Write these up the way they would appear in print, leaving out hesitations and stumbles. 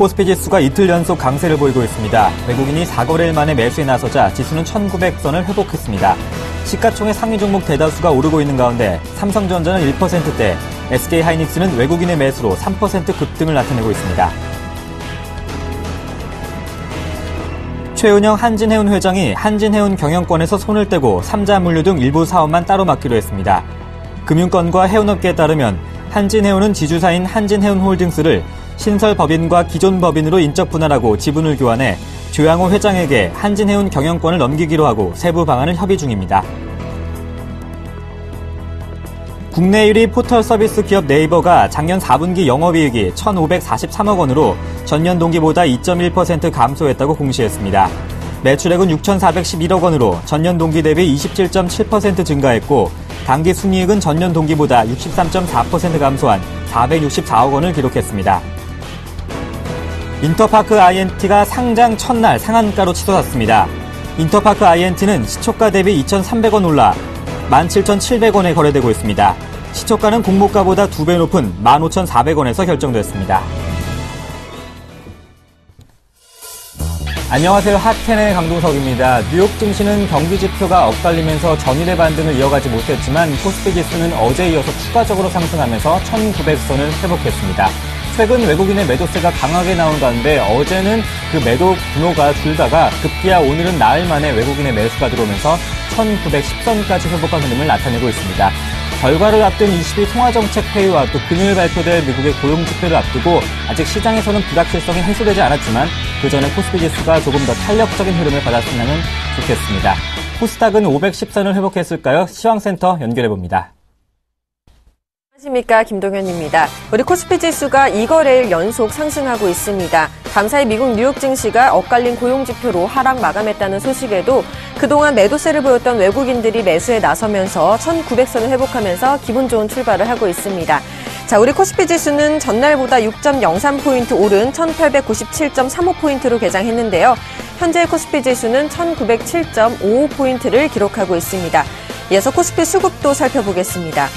코스피 지수가 이틀 연속 강세를 보이고 있습니다. 외국인이 4거래일 만에 매수에 나서자 지수는 1900선을 회복했습니다. 시가총액 상위 종목 대다수가 오르고 있는 가운데 삼성전자는 1%대, SK하이닉스는 외국인의 매수로 3% 급등을 나타내고 있습니다. 최은영 한진해운 회장이 한진해운 경영권에서 손을 떼고 삼자 물류 등 일부 사업만 따로 맡기로 했습니다. 금융권과 해운업계에 따르면 한진해운은 지주사인 한진해운홀딩스를 신설법인과 기존 법인으로 인적 분할하고 지분을 교환해 조양호 회장에게 한진해운 경영권을 넘기기로 하고 세부 방안을 협의 중입니다. 국내 1위 포털 서비스 기업 네이버가 작년 4분기 영업이익이 1,543억 원으로 전년 동기보다 2.1% 감소했다고 공시했습니다. 매출액은 6,411억 원으로 전년 동기 대비 27.7% 증가했고 당기 순이익은 전년 동기보다 63.4% 감소한 464억 원을 기록했습니다. 인터파크 INT가 상장 첫날 상한가로 치솟았습니다. 인터파크 INT는 시초가 대비 2,300원 올라 17,700원에 거래되고 있습니다. 시초가는 공모가보다 2배 높은 15,400원에서 결정됐습니다. 안녕하세요. 핫10의 강동석입니다. 뉴욕 증시는 경기 지표가 엇갈리면서 전일의 반등을 이어가지 못했지만 코스피 지수는 어제에 이어서 추가적으로 상승하면서 1900선을 회복했습니다. 최근 외국인의 매도세가 강하게 나온 가운데 어제는 그 매도 규모가 줄다가 급기야 오늘은 나흘 만에 외국인의 매수가 들어오면서 1910선까지 회복한 흐름을 나타내고 있습니다. 결과를 앞둔 22 통화정책회의와 또 금요일 발표될 미국의 고용지표를 앞두고 아직 시장에서는 불확실성이 해소되지 않았지만 그 전에 코스피 지수가 조금 더 탄력적인 흐름을 받았으면 좋겠습니다. 코스닥은 510선을 회복했을까요? 시황센터 연결해봅니다. 안녕하십니까, 김동현입니다. 우리 코스피 지수가 2거래일 연속 상승하고 있습니다. 밤사이 미국 뉴욕 증시가 엇갈린 고용지표로 하락 마감했다는 소식에도 그동안 매도세를 보였던 외국인들이 매수에 나서면서 1900선을 회복하면서 기분 좋은 출발을 하고 있습니다. 자, 우리 코스피 지수는 전날보다 6.03포인트 오른 1897.35포인트로 개장했는데요. 현재 코스피 지수는 1907.55포인트를 기록하고 있습니다. 이어서 코스피 수급도 살펴보겠습니다.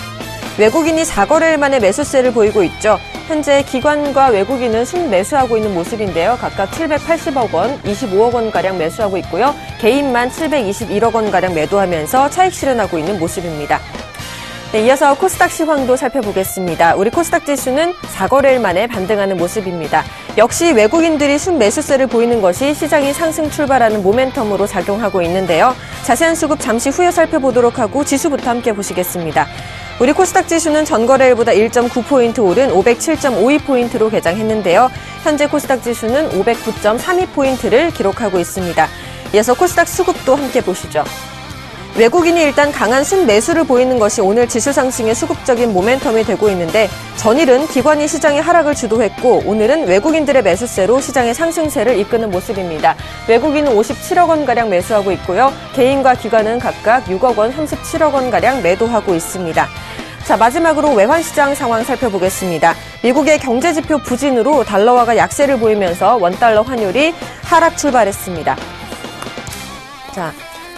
외국인이 4거래일 만에 매수세를 보이고 있죠. 현재 기관과 외국인은 순매수하고 있는 모습인데요. 각각 780억 원, 25억 원가량 매수하고 있고요. 개인만 721억 원가량 매도하면서 차익 실현하고 있는 모습입니다. 네, 이어서 코스닥 시황도 살펴보겠습니다. 우리 코스닥 지수는 4거래일 만에 반등하는 모습입니다. 역시 외국인들이 순매수세를 보이는 것이 시장이 상승 출발하는 모멘텀으로 작용하고 있는데요. 자세한 수급 잠시 후에 살펴보도록 하고 지수부터 함께 보시겠습니다. 우리 코스닥 지수는 전거래일보다 1.9포인트 오른 507.52포인트로 개장했는데요. 현재 코스닥 지수는 509.32포인트를 기록하고 있습니다. 이어서 코스닥 수급도 함께 보시죠. 외국인이 일단 강한 순매수를 보이는 것이 오늘 지수 상승의 수급적인 모멘텀이 되고 있는데 전일은 기관이 시장의 하락을 주도했고 오늘은 외국인들의 매수세로 시장의 상승세를 이끄는 모습입니다. 외국인은 57억 원가량 매수하고 있고요. 개인과 기관은 각각 6억 원, 37억 원가량 매도하고 있습니다. 자, 마지막으로 외환시장 상황 살펴보겠습니다. 미국의 경제지표 부진으로 달러화가 약세를 보이면서 원달러 환율이 하락 출발했습니다. 자,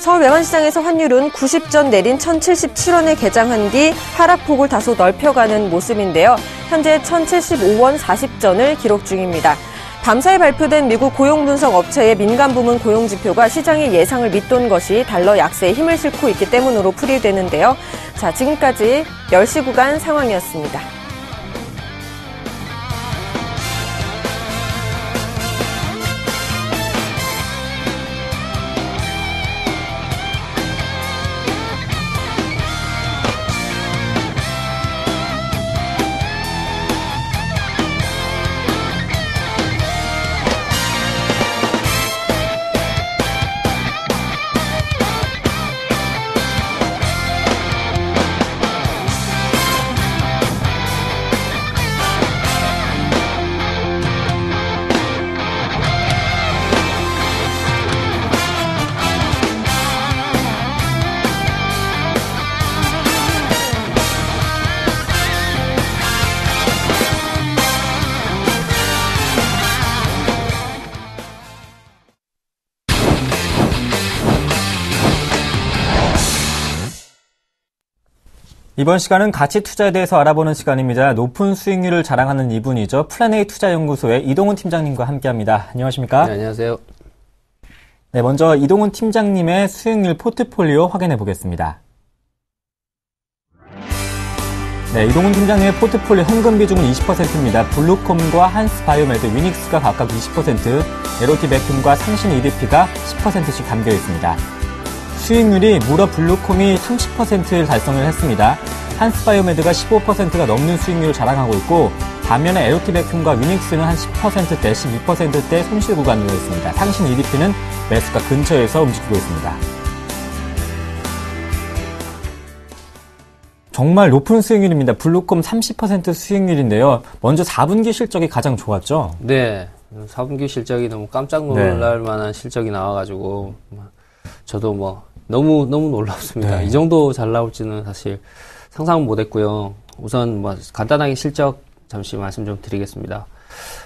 서울 외환시장에서 환율은 90전 내린 1077원에 개장한 뒤 하락폭을 다소 넓혀가는 모습인데요. 현재 1075원 40전을 기록 중입니다. 밤사이 발표된 미국 고용분석 업체의 민간부문 고용지표가 시장의 예상을 밑돈 것이 달러 약세에 힘을 싣고 있기 때문으로 풀이되는데요. 자, 지금까지 10시 구간 상황이었습니다. 이번 시간은 가치 투자에 대해서 알아보는 시간입니다. 높은 수익률을 자랑하는 이분이죠. 플랜A 투자연구소의 이동훈 팀장님과 함께합니다. 안녕하십니까? 네, 안녕하세요. 네, 먼저 이동훈 팀장님의 수익률 포트폴리오 확인해 보겠습니다. 네, 이동훈 팀장님의 포트폴리오 현금 비중은 20%입니다. 블루콤과 한스바이오메드, 위닉스가 각각 20%, LOT백품과 상신 EDP가 10%씩 담겨 있습니다. 수익률이 무려 블루콤이 30%를 달성을 했습니다. 한스바이오메드가 15%가 넘는 수익률을 자랑하고 있고, 반면에 LOT백품과 위닉스는 한 10%대, 12%대 손실 구간으로 있습니다. 상신 EDP는 매수가 근처에서 움직이고 있습니다. 정말 높은 수익률입니다. 블루콤 30% 수익률인데요. 먼저 4분기 실적이 가장 좋았죠? 네. 4분기 실적이 너무 깜짝 놀랄 만한 실적이 나와가지고, 저도 너무 놀랍습니다. 네. 이 정도 잘 나올지는 사실 상상 못 했고요. 우선 간단하게 실적 잠시 말씀 좀 드리겠습니다.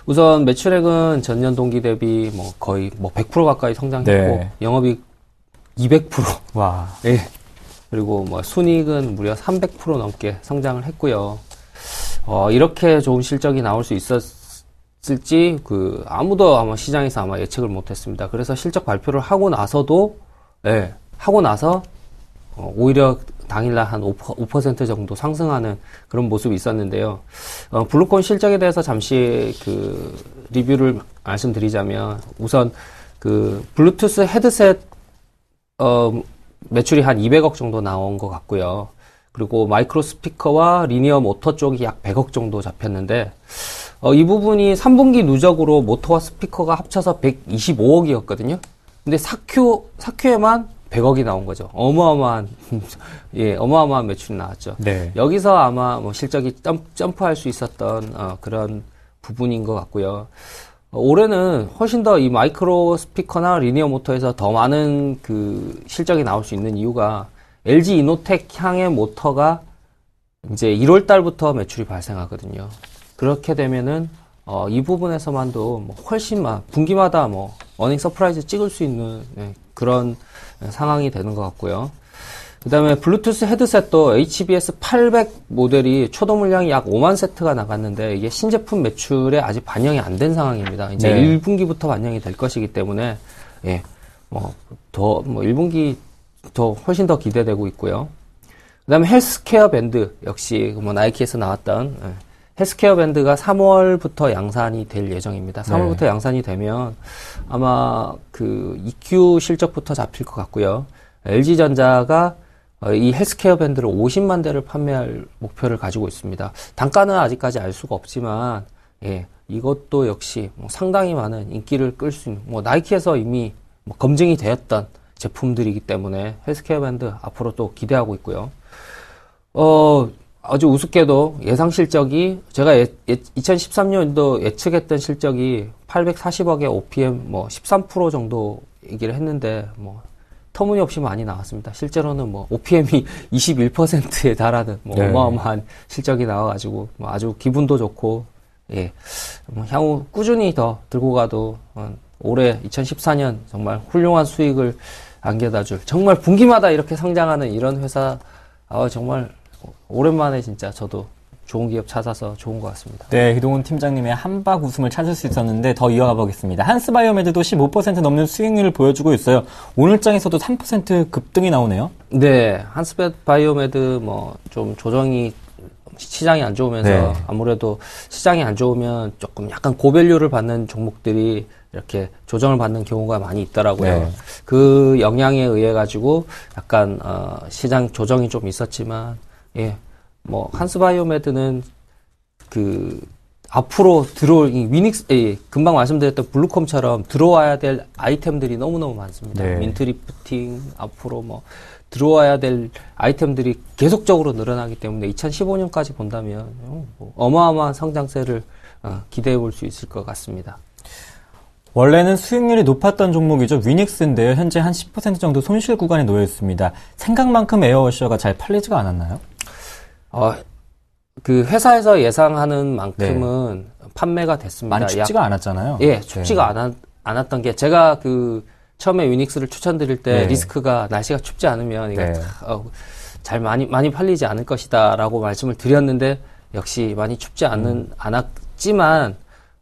우선 매출액은 전년 동기 대비 거의 100% 가까이 성장했고, 네. 영업이익 200%. 와. 예. 그리고 순이익은 무려 300% 넘게 성장을 했고요. 이렇게 좋은 실적이 나올 수 있었을지 아무도 아마 시장에서 아마 예측을 못했습니다. 그래서 실적 발표를 하고 나서도 하고 나서 오히려 당일날 한 5% 정도 상승하는 그런 모습이 있었는데요. 블루콤 실적에 대해서 잠시 리뷰를 말씀드리자면, 우선 블루투스 헤드셋 매출이 한 200억 정도 나온 것 같고요. 그리고 마이크로 스피커와 리니어 모터 쪽이 약 100억 정도 잡혔는데, 이 부분이 3분기 누적으로 모터와 스피커가 합쳐서 125억이었거든요. 근데 사큐에만 100억이 나온 거죠. 어마어마한 매출이 나왔죠. 네. 여기서 아마 실적이 점프할 수 있었던 그런 부분인 것 같고요. 올해는 훨씬 더 이 마이크로 스피커나 리니어 모터에서 더 많은 실적이 나올 수 있는 이유가, LG 이노텍 향의 모터가 이제 1월 달부터 매출이 발생하거든요. 그렇게 되면은 이 부분에서만도 훨씬 분기마다 어닝 서프라이즈 찍을 수 있는 그런 상황이 되는 것 같고요. 그 다음에 블루투스 헤드셋도 HBS 800 모델이 초도 물량이 약 5만 세트가 나갔는데, 이게 신제품 매출에 아직 반영이 안 된 상황입니다. 이제 네. 1분기부터 반영이 될 것이기 때문에, 1분기 더 훨씬 더 기대되고 있고요. 그 다음에 헬스케어 밴드, 역시 나이키에서 나왔던 헬스케어 밴드가 3월부터 양산이 될 예정입니다. 3월부터 양산이 되면 아마 EQ 실적부터 잡힐 것 같고요. LG전자가 이 헬스케어 밴드를 50만 대를 판매할 목표를 가지고 있습니다. 단가는 아직까지 알 수가 없지만, 이것도 역시 상당히 많은 인기를 끌 수 있는, 나이키에서 이미 검증이 되었던 제품들이기 때문에 헬스케어 밴드 앞으로 또 기대하고 있고요. 아주 우습게도 예상 실적이, 제가 2013년도 예측했던 실적이 840억에 OPM 13% 정도 얘기를 했는데, 터무니없이 많이 나왔습니다. 실제로는 OPM이 21%에 달하는 어마어마한 실적이 나와가지고 아주 기분도 좋고, 향후 꾸준히 더 들고 가도 올해 2014년 정말 훌륭한 수익을 안겨다줄, 정말 분기마다 이렇게 성장하는 이런 회사, 정말 오랜만에 진짜 저도 좋은 기업 찾아서 좋은 것 같습니다. 네, 이동훈 팀장님의 한박 웃음을 찾을 수 있었는데 더 이어가 보겠습니다. 한스바이오메드도 15% 넘는 수익률을 보여주고 있어요. 오늘장에서도 3% 급등이 나오네요. 네, 한스바이오메드 좀 조정이, 시장이 안 좋으면서, 아무래도 시장이 안 좋으면 조금 약간 고밸류를 받는 종목들이 이렇게 조정을 받는 경우가 많이 있더라고요. 그 영향에 의해 가지고 약간 시장 조정이 좀 있었지만, 한스바이오메드는 앞으로 들어올 이 위닉스, 금방 말씀드렸던 블루콤처럼 들어와야 될 아이템들이 너무너무 많습니다. 민트리프팅, 앞으로 들어와야 될 아이템들이 계속적으로 늘어나기 때문에 2015년까지 본다면 어마어마한 성장세를 기대해 볼 수 있을 것 같습니다. 원래는 수익률이 높았던 종목이죠. 위닉스인데요. 현재 한 10% 정도 손실 구간에 놓여 있습니다. 생각만큼 에어워셔가 잘 팔리지가 않았나요? 회사에서 예상하는 만큼은 판매가 됐습니다. 많이 춥지가 않았잖아요. 춥지가 않았던 게, 제가 처음에 위닉스를 추천드릴 때 리스크가, 날씨가 춥지 않으면 이거 잘 많이 팔리지 않을 것이다라고 말씀을 드렸는데 역시 많이 춥지 않았지만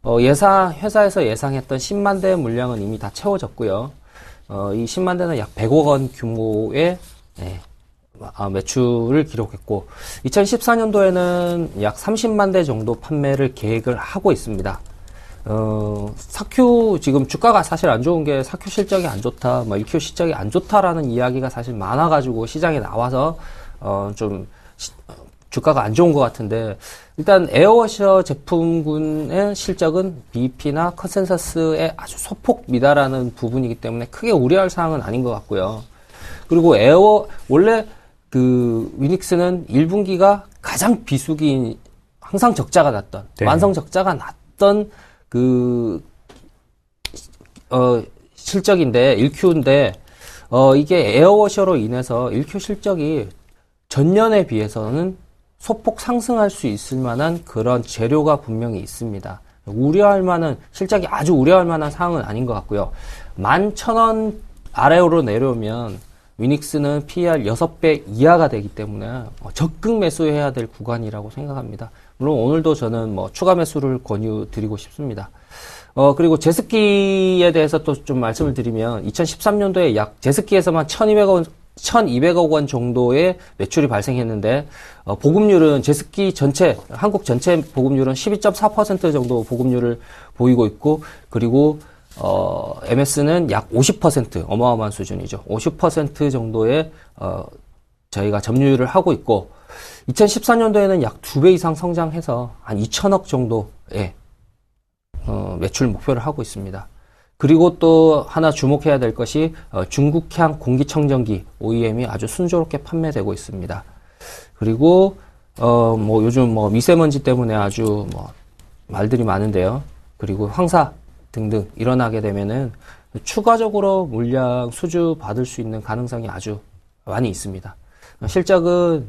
회사에서 예상했던 10만 대 물량은 이미 다 채워졌고요. 이 10만 대는 약 100억 원 규모의 매출을 기록했고 2014년도에는 약 30만 대 정도 판매를 계획을 하고 있습니다. 사큐 지금 주가가 사실 안 좋은 게 사큐 실적이 안 좋다, 1Q 실적이 안 좋다라는 이야기가 사실 많아가지고 시장에 나와서 좀 주가가 안 좋은 것 같은데 일단 에어워셔 제품군의 실적은 BEP나 컨센서스에 아주 소폭 미달하는 부분이기 때문에 크게 우려할 사항은 아닌 것 같고요. 그리고 원래 그 위닉스는 1분기가 가장 비수기인 항상 적자가 났던 네. 완성 적자가 났던 그 실적인데 1Q인데 이게 에어워셔로 인해서 1Q 실적이 전년에 비해서는 소폭 상승할 수 있을 만한 그런 재료가 분명히 있습니다. 실적이 아주 우려할 만한 사항은 아닌 것 같고요. 11,000원 아래로 내려오면 위닉스는 PER 6배 이하가 되기 때문에 적극 매수해야 될 구간이라고 생각합니다. 물론 오늘도 저는 추가 매수를 권유드리고 싶습니다. 그리고 제습기에 대해서 또 좀 말씀을 드리면 2013년도에 약 제습기에서만 1,200억 원 정도의 매출이 발생했는데 보급률은 제습기 전체 한국 전체 보급률은 12.4% 정도 보급률을 보이고 있고 그리고 MS는 약 50% 어마어마한 수준이죠. 50% 정도의 저희가 점유율을 하고 있고 2014년도에는 약 2배 이상 성장해서 한 2천억 정도의 매출 목표를 하고 있습니다. 그리고 또 하나 주목해야 될 것이 중국향 공기청정기 OEM이 아주 순조롭게 판매되고 있습니다. 그리고 요즘 미세먼지 때문에 아주 말들이 많은데요. 그리고 황사 등등 일어나게 되면은 추가적으로 물량 수주 받을 수 있는 가능성이 아주 많이 있습니다. 실적은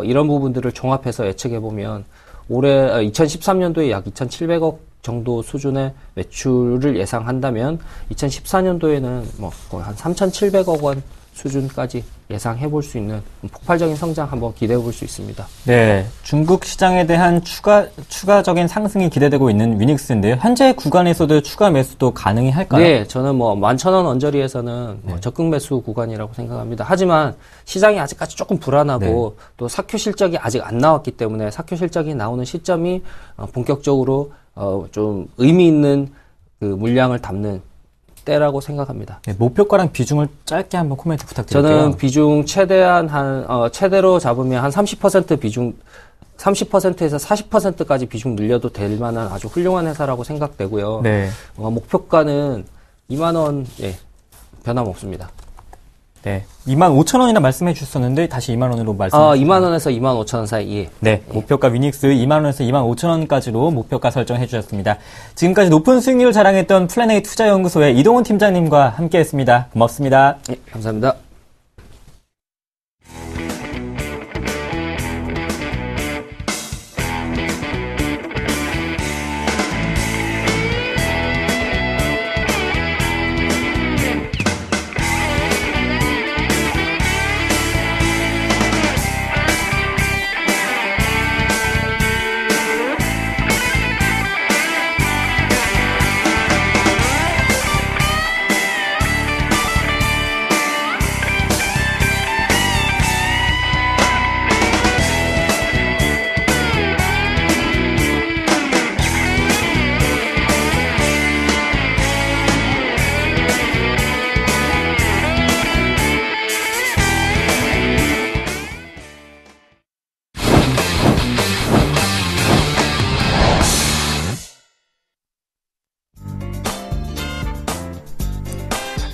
이런 부분들을 종합해서 예측해 보면 올해 2013년도에 약 2,700억 정도 수준의 매출을 예상한다면 2014년도에는 거의 한 3,700억 원 수준까지 예상해 볼 수 있는 폭발적인 성장 한번 기대해 볼 수 있습니다. 네, 중국 시장에 대한 추가적인 상승이 기대되고 있는 위닉스인데요. 현재 구간에서도 추가 매수도 가능히 할까요? 네, 저는 11,000원 언저리에서는 적극 매수 구간이라고 생각합니다. 하지만 시장이 아직까지 조금 불안하고 또 사큐 실적이 아직 안 나왔기 때문에 사큐 실적이 나오는 시점이 본격적으로 좀 의미 있는 그 물량을 담는 때라고 생각합니다. 네, 목표가랑 비중을 짧게 한번 코멘트 부탁드릴게요. 저는 비중 최대한 최대로 잡으면 한 30% 비중, 30%에서 40%까지 비중 늘려도 될 만한 아주 훌륭한 회사라고 생각되고요. 네. 목표가는 2만원, 변함없습니다. 네. 25,000원이나 말씀해 주셨었는데 다시 2만원으로 말씀해 주셨습니다. 2만원에서 25,000원 사이. 네. 목표가 위닉스 2만원에서 25,000원까지로 목표가 설정해 주셨습니다. 지금까지 높은 수익률을 자랑했던 플랜A 투자연구소의 이동훈 팀장님과 함께 했습니다. 고맙습니다. 네, 감사합니다.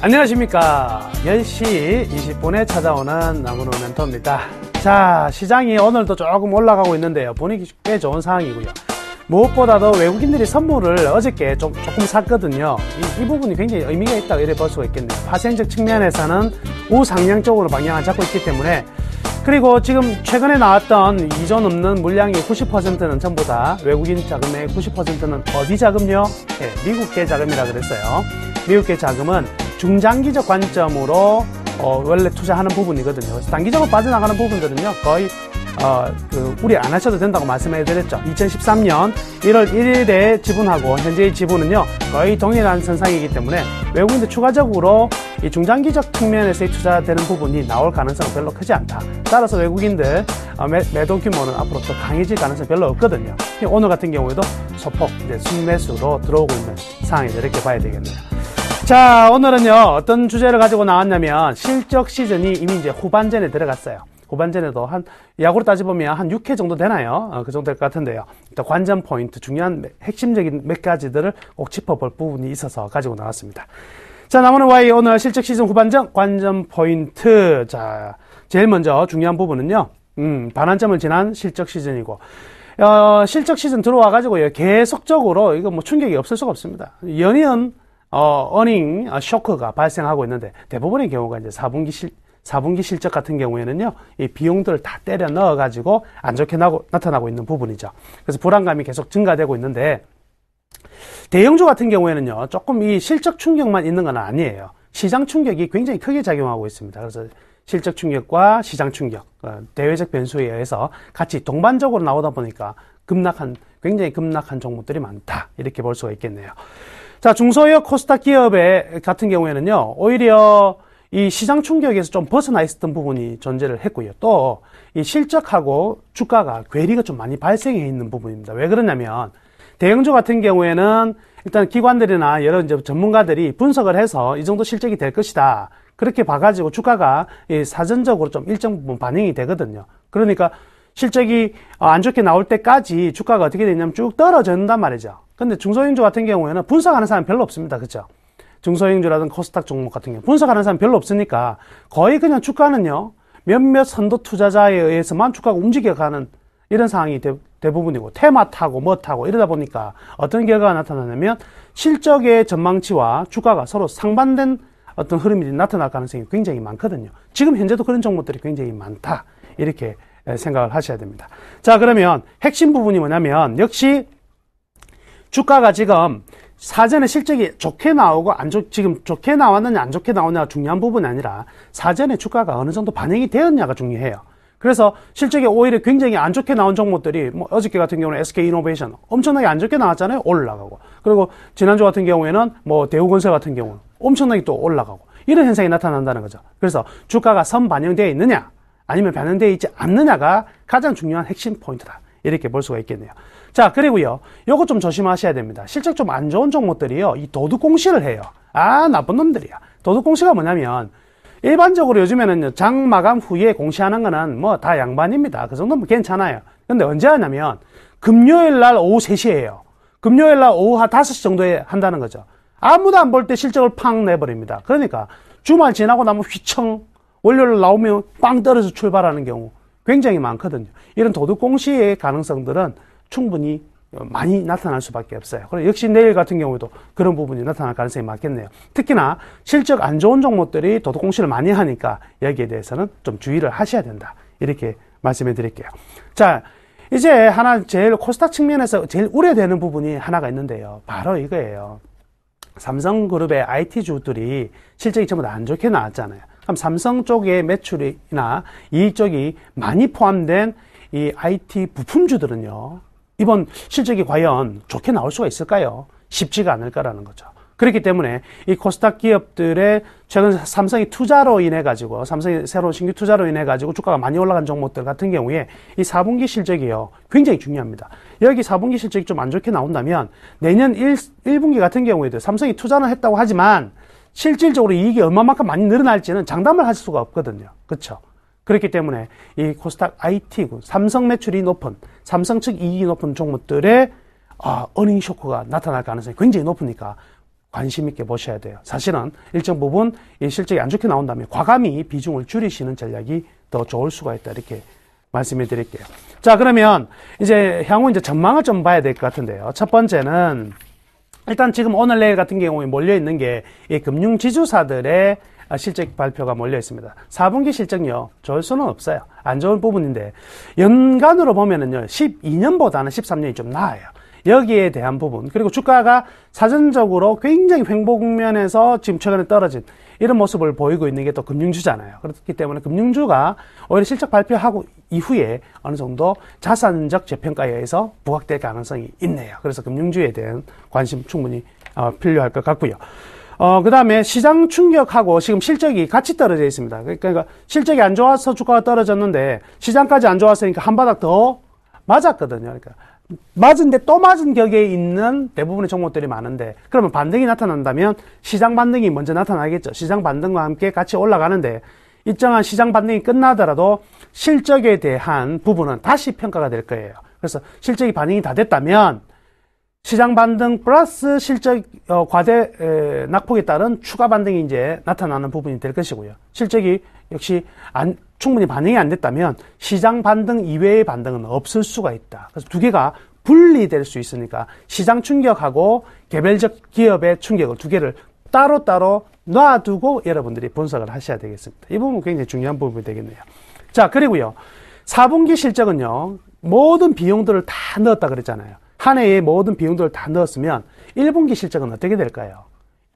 안녕하십니까. 10시 20분에 찾아오는 나무노 멘토입니다. 자, 시장이 오늘도 조금 올라가고 있는데요. 분위기 꽤 좋은 상황이고요. 무엇보다도 외국인들이 선물을 어저께 조금 샀거든요. 이 부분이 굉장히 의미가 있다고 이렇게 볼 수가 있겠네요. 파생적 측면에서는 우상향적으로 방향을 잡고 있기 때문에, 그리고 지금 최근에 나왔던 이전 없는 물량이 90%는 전부 다 외국인 자금의 90%는 어디 자금요? 네, 미국계 자금이라 그랬어요. 미국계 자금은 중장기적 관점으로 원래 투자하는 부분이거든요. 그래서 단기적으로 빠져나가는 부분들은요, 거의 우리 안 하셔도 된다고 말씀해드렸죠. 2013년 1월 1일에 지분하고 현재의 지분은요, 거의 동일한 선상이기 때문에 외국인들 추가적으로 이 중장기적 측면에서의 투자되는 부분이 나올 가능성은 별로 크지 않다. 따라서 외국인들 매도 규모는 앞으로 더 강해질 가능성이 별로 없거든요. 오늘 같은 경우에도 소폭 이제 순매수로 들어오고 있는 상황이다, 이렇게 봐야 되겠네요. 자, 오늘은요, 어떤 주제를 가지고 나왔냐면 실적 시즌이 이미 이제 후반전에 들어갔어요. 후반전에도 야구로 따져보면 한 6회 정도 되나요? 그 정도 될 것 같은데요. 일단 관전 포인트, 중요한 핵심적인 몇 가지들을 꼭 짚어볼 부분이 있어서 가지고 나왔습니다. 자, 나무는 Y 오늘 실적 시즌 후반전 관전 포인트. 자, 제일 먼저 중요한 부분은요, 반환점을 지난 실적 시즌이고, 실적 시즌 들어와가지고요, 계속적으로 이거 뭐 충격이 없을 수가 없습니다. 연이은 어닝 쇼크가 발생하고 있는데, 대부분의 경우가 이제 4분기 실적 같은 경우에는요, 이 비용들을 다 때려 넣어가지고 안 좋게 나타나고 있는 부분이죠. 그래서 불안감이 계속 증가되고 있는데, 대형주 같은 경우에는요, 조금 이 실적 충격만 있는 건 아니에요. 시장 충격이 굉장히 크게 작용하고 있습니다. 그래서 실적 충격과 시장 충격, 대외적 변수에 의해서 같이 동반적으로 나오다 보니까 굉장히 급락한 종목들이 많다, 이렇게 볼 수가 있겠네요. 자, 중소기업 코스닥 기업의 같은 경우에는요, 오히려 이 시장 충격에서 좀 벗어나 있었던 부분이 존재를 했고요. 또 이 실적하고 주가가 괴리가 좀 많이 발생해 있는 부분입니다. 왜 그러냐면, 대형주 같은 경우에는 일단 기관들이나 여러 이제 전문가들이 분석을 해서 이 정도 실적이 될 것이다, 그렇게 봐가지고 주가가 사전적으로 좀 일정 부분 반영이 되거든요. 그러니까 실적이 안 좋게 나올 때까지 주가가 어떻게 되냐면 쭉 떨어진단 말이죠. 근데 중소형주 같은 경우에는 분석하는 사람 별로 없습니다. 그렇죠? 중소형주라든 코스닥 종목 같은 경우 분석하는 사람 별로 없으니까 거의 그냥 주가는요, 몇몇 선도 투자자에 의해서만 주가가 움직여가는 이런 상황이 대부분이고, 테마 타고 뭐 타고 이러다 보니까 어떤 결과가 나타나냐면 실적의 전망치와 주가가 서로 상반된 어떤 흐름이 나타날 가능성이 굉장히 많거든요. 지금 현재도 그런 종목들이 굉장히 많다, 이렇게 생각을 하셔야 됩니다. 자, 그러면 핵심 부분이 뭐냐면, 역시 주가가 지금 사전에 실적이 좋게 나오고 지금 좋게 나왔느냐 안 좋게 나오느냐가 중요한 부분이 아니라 사전에 주가가 어느 정도 반영이 되었냐가 중요해요. 그래서 실적이 오히려 굉장히 안 좋게 나온 종목들이, 뭐 어저께 같은 경우는 SK이노베이션 엄청나게 안 좋게 나왔잖아요. 올라가고, 그리고 지난주 같은 경우에는 뭐 대우건설 같은 경우는 엄청나게 또 올라가고, 이런 현상이 나타난다는 거죠. 그래서 주가가 선반영되어 있느냐 아니면 반영되어 있지 않느냐가 가장 중요한 핵심 포인트다, 이렇게 볼 수가 있겠네요. 자, 그리고요, 요거 좀 조심하셔야 됩니다. 실적 좀 안 좋은 종목들이요, 이 도둑공시를 해요. 나쁜 놈들이야. 도둑공시가 뭐냐면, 일반적으로 요즘에는 장 마감 후에 공시하는 거는 뭐 다 양반입니다. 그 정도면 괜찮아요. 근데 언제 하냐면, 금요일 날 오후 3시에요. 금요일 날 오후 한 5시 정도에 한다는 거죠. 아무도 안 볼 때 실적을 팡 내버립니다. 그러니까 주말 지나고 나면 휘청, 월요일 나오면 빵 떨어져 출발하는 경우 굉장히 많거든요. 이런 도둑공시의 가능성들은 충분히 많이 나타날 수밖에 없어요. 그리고 역시 내일 같은 경우에도 그런 부분이 나타날 가능성이 많겠네요. 특히나 실적 안 좋은 종목들이 도둑공시를 많이 하니까 여기에 대해서는 좀 주의를 하셔야 된다, 이렇게 말씀해 드릴게요. 자, 이제 하나 제일 코스닥 측면에서 제일 우려되는 부분이 하나가 있는데요, 바로 이거예요. 삼성그룹의 IT주들이 실적이 전부 다 안 좋게 나왔잖아요. 그럼 삼성 쪽의 매출이나 이익 쪽이 많이 포함된 이 IT 부품주들은요, 이번 실적이 과연 좋게 나올 수가 있을까요? 쉽지가 않을 거라는 거죠. 그렇기 때문에 이 코스닥 기업들의 최근 삼성이 투자로 인해 가지고, 삼성이 새로운 신규 투자로 인해 가지고 주가가 많이 올라간 종목들 같은 경우에 이 4분기 실적이요, 굉장히 중요합니다. 여기 4분기 실적이 좀 안 좋게 나온다면 내년 1분기 같은 경우에도 삼성이 투자는 했다고 하지만 실질적으로 이익이 얼마만큼 많이 늘어날지는 장담을 할 수가 없거든요. 그렇죠? 그렇기 때문에 이 코스닥 IT군, 삼성 매출이 높은, 삼성 측 이익이 높은 종목들의 어닝 쇼크가 나타날 가능성이 굉장히 높으니까 관심 있게 보셔야 돼요. 사실은 일정 부분 이 실적이 안 좋게 나온다면 과감히 비중을 줄이시는 전략이 더 좋을 수가 있다, 이렇게 말씀해 드릴게요. 자, 그러면 이제 향후 이제 전망을 좀 봐야 될 것 같은데요. 첫 번째는 일단 지금 오늘 내일 같은 경우에 몰려 있는 게 이 금융지주사들의 실적 발표가 몰려 있습니다. 4분기 실적요, 좋을 수는 없어요. 안 좋은 부분인데, 연간으로 보면은요, 12년보다는 13년이 좀 나아요. 여기에 대한 부분, 그리고 주가가 사전적으로 굉장히 횡보 국면에서 지금 최근에 떨어진 이런 모습을 보이고 있는 게 또 금융주잖아요. 그렇기 때문에 금융주가 오히려 실적 발표하고 이후에 어느 정도 자산적 재평가에 의해서 부각될 가능성이 있네요. 그래서 금융주에 대한 관심 충분히 필요할 것 같고요. 그 다음에 시장 충격하고 지금 실적이 같이 떨어져 있습니다. 그러니까 실적이 안 좋아서 주가가 떨어졌는데 시장까지 안 좋았으니까 한 바닥 더 맞았거든요. 그러니까 맞은데 또 맞은 격에 있는 대부분의 종목들이 많은데, 그러면 반등이 나타난다면 시장 반등이 먼저 나타나겠죠. 시장 반등과 함께 같이 올라가는데 일정한 시장 반등이 끝나더라도 실적에 대한 부분은 다시 평가가 될 거예요. 그래서 실적이 반영이 다 됐다면 시장 반등 플러스 실적 과대 낙폭에 따른 추가 반등이 이제 나타나는 부분이 될 것이고요. 실적이 역시 충분히 반영이 안 됐다면 시장 반등 이외의 반등은 없을 수가 있다. 그래서 두 개가 분리될 수 있으니까 시장 충격하고 개별적 기업의 충격을 두 개를 따로따로 놔두고 여러분들이 분석을 하셔야 되겠습니다. 이 부분은 굉장히 중요한 부분이 되겠네요. 자, 그리고요, 4분기 실적은요, 모든 비용들을 다 넣었다 그랬잖아요. 한 해에 모든 비용들을 다 넣었으면 1분기 실적은 어떻게 될까요?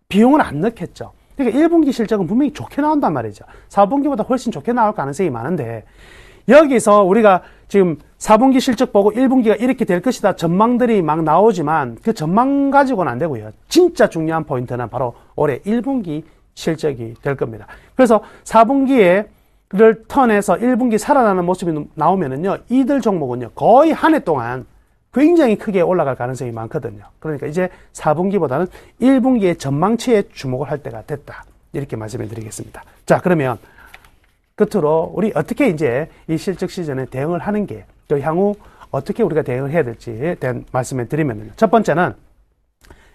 비용을 안 넣겠죠. 그러니까 1분기 실적은 분명히 좋게 나온단 말이죠. 4분기보다 훨씬 좋게 나올 가능성이 많은데, 여기서 우리가 지금 4분기 실적 보고 1분기가 이렇게 될 것이다 전망들이 막 나오지만 그 전망 가지고는 안 되고요. 진짜 중요한 포인트는 바로 올해 1분기 실적이 될 겁니다. 그래서 4분기를 턴해서 1분기 살아나는 모습이 나오면은요, 이들 종목은요, 거의 한 해 동안 굉장히 크게 올라갈 가능성이 많거든요. 그러니까 이제 4분기보다는 1분기의 전망치에 주목을 할 때가 됐다. 이렇게 말씀해 드리겠습니다. 자, 그러면 끝으로 우리 어떻게 이제 이 실적 시즌에 대응을 하는 게, 또 향후 어떻게 우리가 대응을 해야 될지에 대한 말씀을 드리면요. 첫 번째는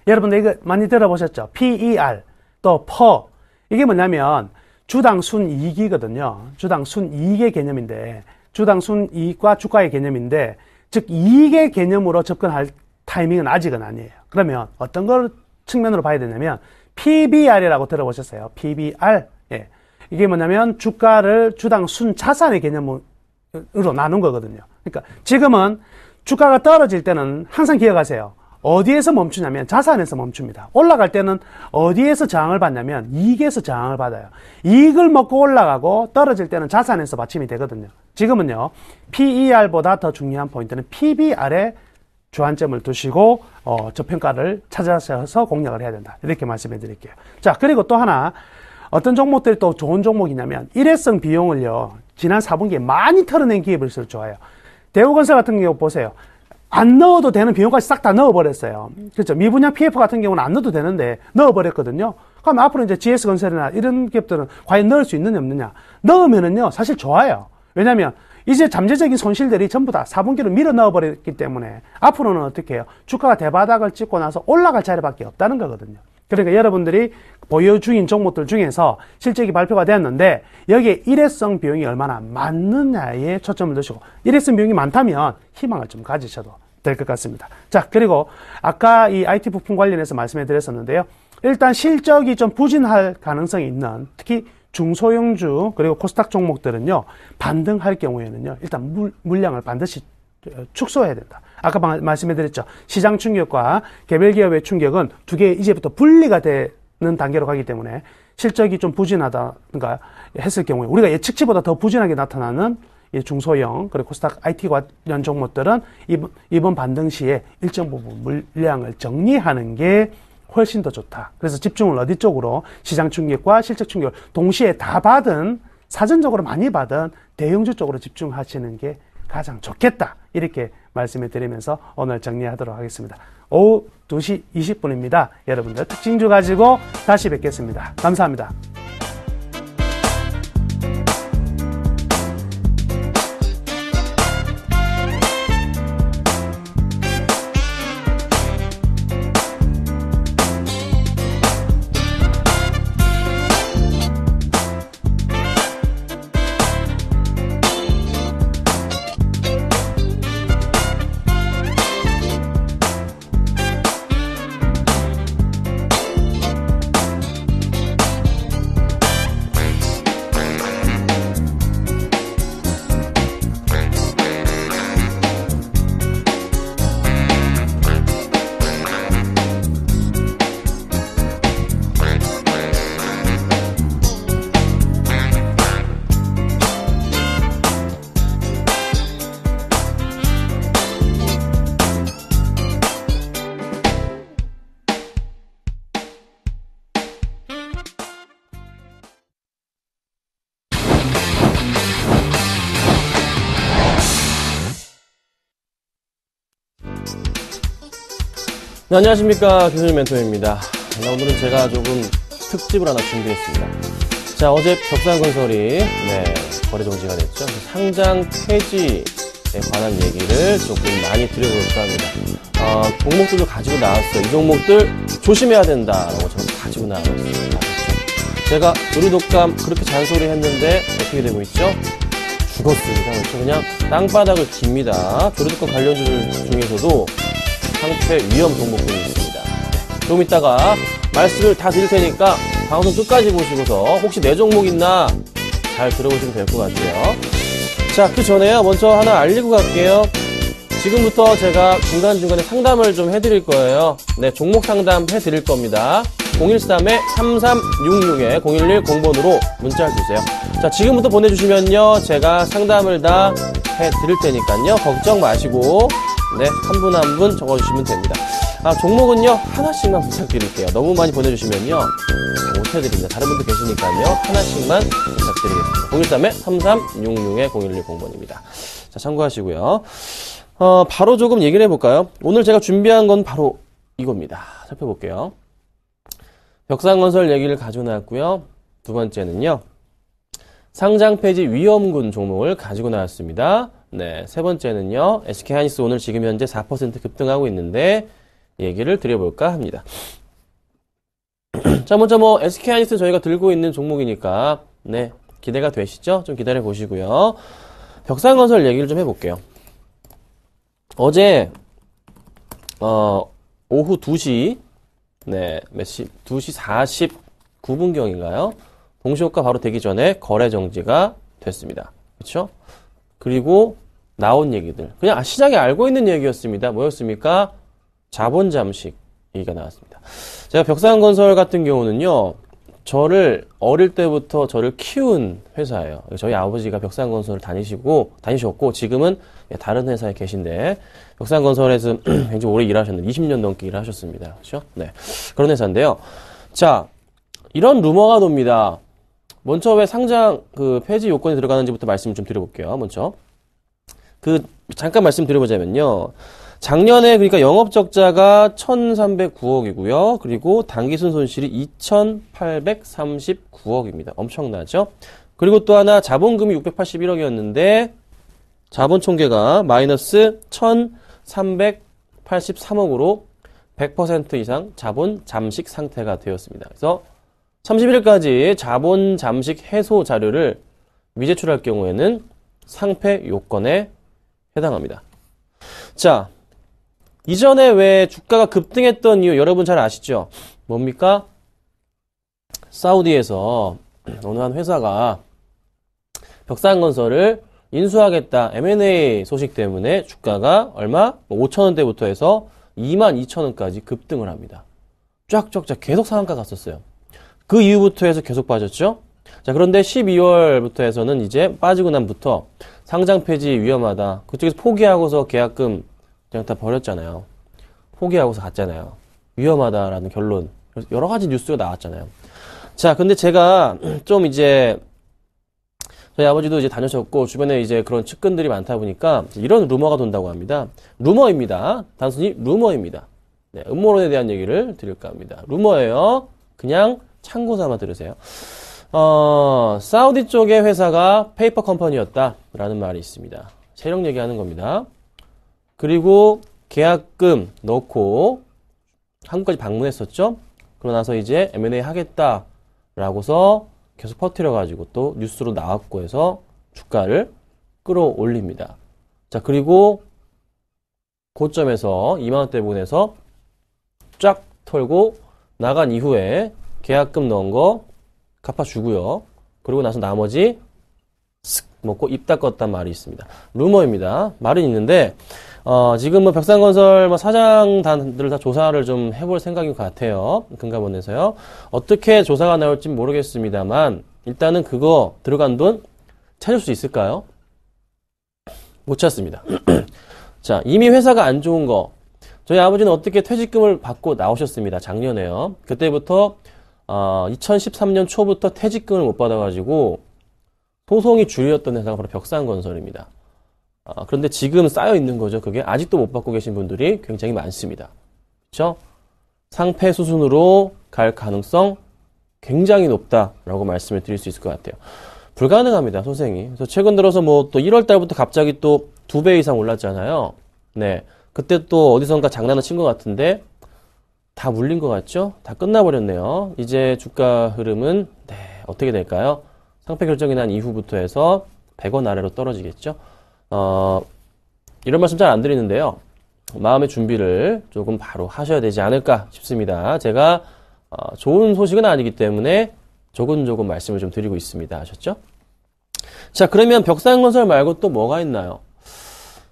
여러분들 이거 많이 들어보셨죠? PER, 또 PER. 이게 뭐냐면 주당 순이익이거든요. 주당 순이익의 개념인데, 주당 순이익과 주가의 개념인데, 즉 이익의 개념으로 접근할 타이밍은 아직은 아니에요. 그러면 어떤 걸 측면으로 봐야 되냐면 PBR이라고 들어보셨어요? PBR. 예. 이게 뭐냐면 주가를 주당 순 자산의 개념으로 나눈 거거든요. 그러니까 지금은 주가가 떨어질 때는 항상 기억하세요. 어디에서 멈추냐면 자산에서 멈춥니다. 올라갈 때는 어디에서 저항을 받냐면 이익에서 저항을 받아요. 이익을 먹고 올라가고 떨어질 때는 자산에서 받침이 되거든요. 지금은요, PER보다 더 중요한 포인트는 PBR에 주안점을 두시고 저평가를 찾아서 공략을 해야 된다. 이렇게 말씀해 드릴게요. 자, 그리고 또 하나, 어떤 종목들이 또 좋은 종목이냐면 일회성 비용을요, 지난 4분기에 많이 털어낸 기업일수록 좋아요. 대우건설 같은 경우 보세요. 안 넣어도 되는 비용까지 싹 다 넣어버렸어요. 그렇죠. 미분양 PF 같은 경우는 안 넣어도 되는데 넣어버렸거든요. 그럼 앞으로 이제 GS건설이나 이런 기업들은 과연 넣을 수 있느냐 없느냐. 넣으면은요, 사실 좋아요. 왜냐면 이제 잠재적인 손실들이 전부 다 4분기로 밀어 넣어버렸기 때문에 앞으로는 어떻게 해요? 주가가 대바닥을 찍고 나서 올라갈 자리밖에 없다는 거거든요. 그러니까 여러분들이 보유 중인 종목들 중에서 실적이 발표가 되었는데 여기에 일회성 비용이 얼마나 많느냐에 초점을 두시고, 일회성 비용이 많다면 희망을 좀 가지셔도 될 것 같습니다. 자, 그리고 아까 이 IT 부품 관련해서 말씀해 드렸었는데요. 일단 실적이 좀 부진할 가능성이 있는 특히 중소형주 그리고 코스닥 종목들은요, 반등할 경우에는요, 일단 물량을 반드시 축소해야 된다. 아까 말씀해 드렸죠. 시장 충격과 개별 기업의 충격은 두 개 이제부터 분리가 되는 단계로 가기 때문에 실적이 좀 부진하다든가 했을 경우에 우리가 예측치보다 더 부진하게 나타나는 중소형 그리고 코스닥 IT 관련 종목들은 이번 반등 시에 일정 부분 물량을 정리하는 게 훨씬 더 좋다. 그래서 집중을 어디 쪽으로, 시장 충격과 실적 충격을 동시에 다 받은, 사전적으로 많이 받은 대형주 쪽으로 집중하시는 게 가장 좋겠다. 이렇게 말씀을 드리면서 오늘 정리하도록 하겠습니다. 오후 2시 20분입니다. 여러분들 특징주 가지고 다시 뵙겠습니다. 감사합니다. 네, 안녕하십니까. 교수님 멘토입니다. 오늘은 제가 조금 특집을 하나 준비했습니다. 자, 어제 벽산건설이 거래 정지가 됐죠. 상장 폐지에 관한 얘기를 조금 많이 드려볼까 합니다. 종목들도 가지고 나왔어요. 이 종목들 조심해야 된다라고 저는 가지고 나왔습니다. 제가 의료독감 그렇게 잔소리 했는데 어떻게 되고 있죠? 죽었습니다. 그렇죠? 그냥 땅바닥을 깁니다. 조류독감 관련주들 중에서도 상패 위험 종목들이 있습니다. 좀 이따가 말씀을 다 드릴 테니까 방송 끝까지 보시고서 혹시 내 종목 있나 잘 들어보시면 될 것 같아요. 자, 그 전에요. 먼저 하나 알리고 갈게요. 지금부터 제가 중간중간에 상담을 좀 해드릴 거예요. 네, 종목 상담 해드릴 겁니다. 013-3366-0110번으로 문자를 주세요. 자, 지금부터 보내주시면요. 제가 상담을 다 해드릴 테니까요. 걱정 마시고 네, 한 분 한 분 적어주시면 됩니다. 종목은요, 하나씩만 부탁드릴게요. 너무 많이 보내주시면요, 못 해드립니다. 다른 분도 계시니까요, 하나씩만 부탁드리겠습니다. 013-3366-0110번입니다. 자, 참고하시고요. 바로 조금 얘기를 해볼까요? 오늘 제가 준비한 건 바로 이겁니다. 살펴볼게요. 벽산건설 얘기를 가지고 나왔고요. 두 번째는요, 상장 폐지 위험군 종목을 가지고 나왔습니다. 네, 세 번째는요, SK하이닉스 오늘 지금 현재 4% 급등하고 있는데 얘기를 드려볼까 합니다. 자, 먼저 SK하이닉스 저희가 들고 있는 종목이니까 네, 기대가 되시죠? 좀 기다려 보시고요. 벽산건설 얘기를 좀 해볼게요. 어제 오후 2시 네, 몇 시? 2시 49분경인가요? 동시효과 바로 되기 전에 거래 정지가 됐습니다. 그렇죠? 그리고 나온 얘기들 그냥 시장에 알고 있는 얘기였습니다. 뭐였습니까? 자본 잠식 얘기가 나왔습니다. 제가 벽산건설 같은 경우는요, 저를 어릴 때부터 저를 키운 회사예요. 저희 아버지가 벽산건설을 다니셨고 지금은 다른 회사에 계신데 벽산건설에서 굉장히 오래 일하셨는데 20년 넘게 일하셨습니다. 그렇죠? 네, 그런 회사인데요. 자, 이런 루머가 돕니다. 먼저 왜 상장 폐지 요건이 들어가는지부터 말씀 좀 드려볼게요. 먼저 잠깐 말씀드려보자면요. 작년에 그러니까 영업적자가 1,309억이고요. 그리고 당기순 손실이 2,839억입니다. 엄청나죠? 그리고 또 하나 자본금이 681억이었는데 자본 총계가 마이너스 1,383억으로 100% 이상 자본 잠식 상태가 되었습니다. 그래서 31일까지 자본 잠식 해소 자료를 미제출할 경우에는 상패 요건에 해당합니다. 자, 이전에 왜 주가가 급등했던 이유 여러분 잘 아시죠? 뭡니까? 사우디에서 어느 한 회사가 벽산건설을 인수하겠다 M&A 소식 때문에 주가가 얼마? 5,000원대부터 해서 22,000원까지 급등을 합니다. 쫙쫙 계속 상한가 갔었어요. 그 이후부터 해서 계속 빠졌죠? 자, 그런데 12월부터 해서는 이제 빠지고 난부터 상장 폐지 위험하다. 그쪽에서 포기하고서 계약금 그냥 다 버렸잖아요. 포기하고서 갔잖아요. 위험하다라는 결론. 여러 가지 뉴스가 나왔잖아요. 자, 근데 제가 좀 이제 저희 아버지도 이제 다녀셨고 주변에 이제 그런 측근들이 많다 보니까 이런 루머가 돈다고 합니다. 루머입니다. 단순히 루머입니다. 네, 음모론에 대한 얘기를 드릴까 합니다. 루머예요. 그냥 참고 삼아 들으세요. 사우디 쪽의 회사가 페이퍼 컴퍼니였다라는 말이 있습니다. 세력 얘기하는 겁니다. 그리고 계약금 넣고 한국까지 방문했었죠. 그러고 나서 이제 M&A 하겠다라고서 계속 퍼뜨려가지고 또 뉴스로 나왔고 해서 주가를 끌어올립니다. 자, 그리고 고점에서 2만원대 부분에서 쫙 털고 나간 이후에 계약금 넣은 거 갚아주고요. 그리고 나서 나머지 쓱 먹고 입 닦았단 말이 있습니다. 루머입니다. 말은 있는데 지금 벽산건설 사장단들 다 조사를 좀 해볼 생각인 것 같아요. 금감원에서요. 어떻게 조사가 나올지 모르겠습니다만 일단은 그거 들어간 돈 찾을 수 있을까요? 못 찾습니다. 자, 이미 회사가 안 좋은 거 저희 아버지는 어떻게 퇴직금을 받고 나오셨습니다. 작년에요. 그때부터 2013년 초부터 퇴직금을 못 받아가지고 소송이 주류였던 회사가 바로 벽산건설입니다. 그런데 지금 쌓여 있는 거죠. 그게 아직도 못 받고 계신 분들이 굉장히 많습니다. 그렇죠? 상패 수순으로 갈 가능성 굉장히 높다라고 말씀을 드릴 수 있을 것 같아요. 불가능합니다, 소생이. 그래서 최근 들어서 뭐 또 1월 달부터 갑자기 또 2배 이상 올랐잖아요. 네. 그때 또 어디선가 장난을 친 것 같은데 다 물린 것 같죠? 다 끝나버렸네요. 이제 주가 흐름은 네, 어떻게 될까요? 상패 결정이 난 이후부터 해서 100원 아래로 떨어지겠죠? 이런 말씀 잘 안 드리는데요. 마음의 준비를 조금 바로 하셔야 되지 않을까 싶습니다. 제가 좋은 소식은 아니기 때문에 조금 말씀을 좀 드리고 있습니다. 아셨죠? 자, 그러면 벽산건설 말고 또 뭐가 있나요?